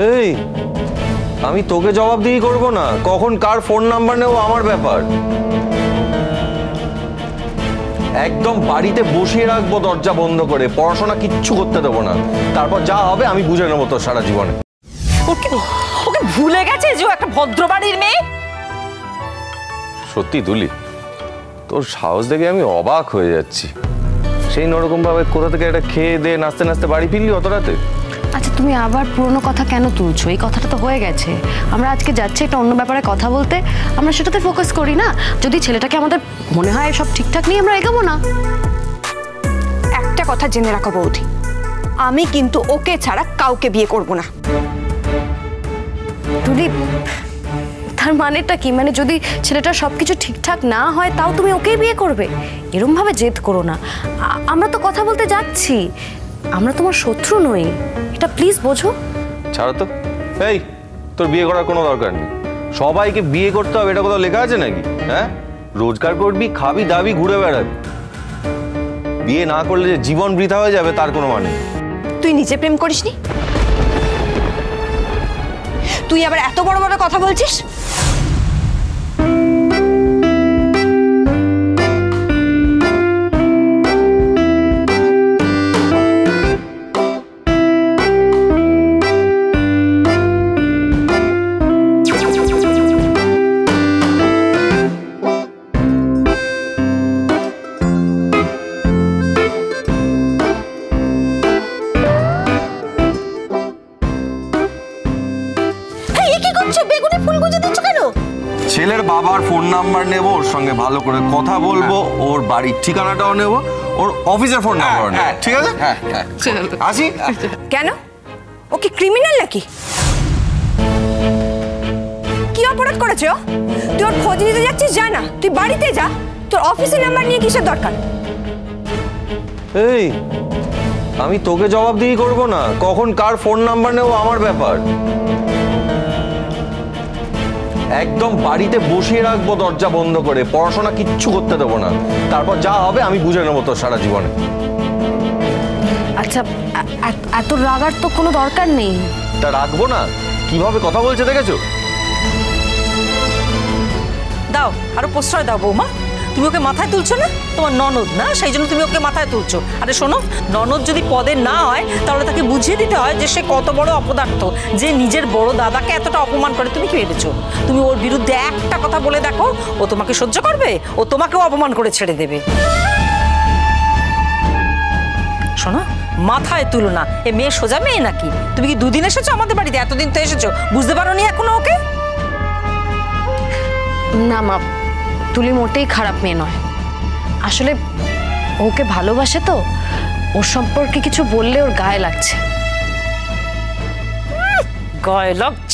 এই আমি তোকে জবাবদিহি করব না, কখন কার ফোন নাম্বার নেব আমার ব্যাপার। একদম বাড়িতে বসিয়ে রাখবো দরজা বন্ধ করে, পড়াশোনা কিচ্ছু করতে দেবো না। তারপর যা হবে আমি বুঝে নেবো তোর সারা জীবনে। ওকে ভুলে গেছে যে ও একটা ভদ্র বাড়ির মেয়ে। সত্যি তুলি, তোর সাহস দেখে আমি অবাক হয়ে যাচ্ছি। সেই নরকম ভাবে কোথা থেকে একটা খেয়ে দিয়ে নাচতে নাচতে বাড়ি ফিরলি অত রাতে? আচ্ছা তুমি আবার পুরনো কথা কেন তুলছো? এই কথাটা তো হয়ে গেছে। আমরা আজকে যাচ্ছি একটা অন্য ব্যাপারে কথা বলতে, আমরা সেটাতে ফোকাস করি না। যদি ছেলেটাকে আমাদের মনে হয় সব ঠিকঠাক নিয়ে আমরা এগোবো না। একটা কথা জেনে রাখো বৌদি, আমি কিন্তু ওকে ছাড়া কাউকে বিয়ে করব না। তুলি, তার মানেটা কি? মানে যদি ছেলেটার সবকিছু ঠিকঠাক না হয় তাও তুমি ওকেই বিয়ে করবে? এরকম ভাবে জেদ করো না। আমরা তো কথা বলতে যাচ্ছি, আমরা তোমার শত্রু নই, এটা প্লিজ বোঝো। ছাড়ো তো। এই তোর বিয়ে করার কোনো দরকার নেই। সবাইকে বিয়ে করতে হবে এটা কোথাও লেখা আছে নাকি? হ্যাঁ, রোজগার করবি, খাবি দাবি, ঘুরে বেড়াবি। বিয়ে না করলে যে জীবন বৃথা হয়ে যাবে তার কোনো মানে। তুই নিজে প্রেম করিসনি, তুই আবার এত বড় বড় কথা বলছিস? ছেলের বাবার ফোন নাম্বার নেব, ওর সঙ্গে ভালো করে কথা বলবো, ওর বাড়ির ঠিকানাটাও নেব, ওর অফিসের ফোন নাম্বার নেব। ঠিক আছে? আসি। কেন, ও কি ক্রিমিনাল নাকি? কি অপরাধ করেছে ও? তুই ওর খোঁজ নিতে যাচ্ছিস? যা না, তুই বাড়িতে যা। তোর অফিসের নাম্বার নিয়ে কিসের দরকার? এই আমি তোকে জবাবদিহি করব না, কখন কার ফোন নাম্বার নেব আমার ব্যাপার। একদম বাড়িতে বসিয়ে রাখবো দরজা বন্ধ করে, পড়াশোনা কিচ্ছু করতে দেবো না। তারপর যা হবে আমি বুঝে নেবো তোর সারা জীবনে। আচ্ছা এত রাগার তো কোনো দরকার নেই। তা রাখবো না? কিভাবে কথা বলছে দেখেছো? দাও আরো প্রশ্রয় দাও বৌমা। তুমি ওকে মাথায় তুলছো না? তোমার ননদ না, সেই জন্য তুমি ওকে মাথায় তুলছো। আরে শোনো, ননদ যদি পদের না হয় তাহলে তাকে বুঝিয়ে দিতে হয় যে সে কত বড় অপদার্থ, যে নিজের বড় দাদাকে এতটা অপমান করে। তুমি কি ভেবেছো তুমি ওর বিরুদ্ধে একটা কথা বলে দেখো, ও তোমাকে সহ্য করবে? ও তোমাকেও অপমান করে ছেড়ে দেবে। শোনো, মাথায় তুলো না। এ মেয়ে সোজা মেয়ে নাকি? তুমি কি দুদিন এসেছো আমাদের বাড়িতে? এতদিন তো এসেছো, বুঝতে পারো নি এখনো ওকে? না মা, তুলি মোটেই খারাপ মেয়ে নয়। আসলে ওকে ভালোবাসে তো, ওর সম্পর্কে কিছু বললে ওর গায়ে লাগছে। গায়ে লাগছে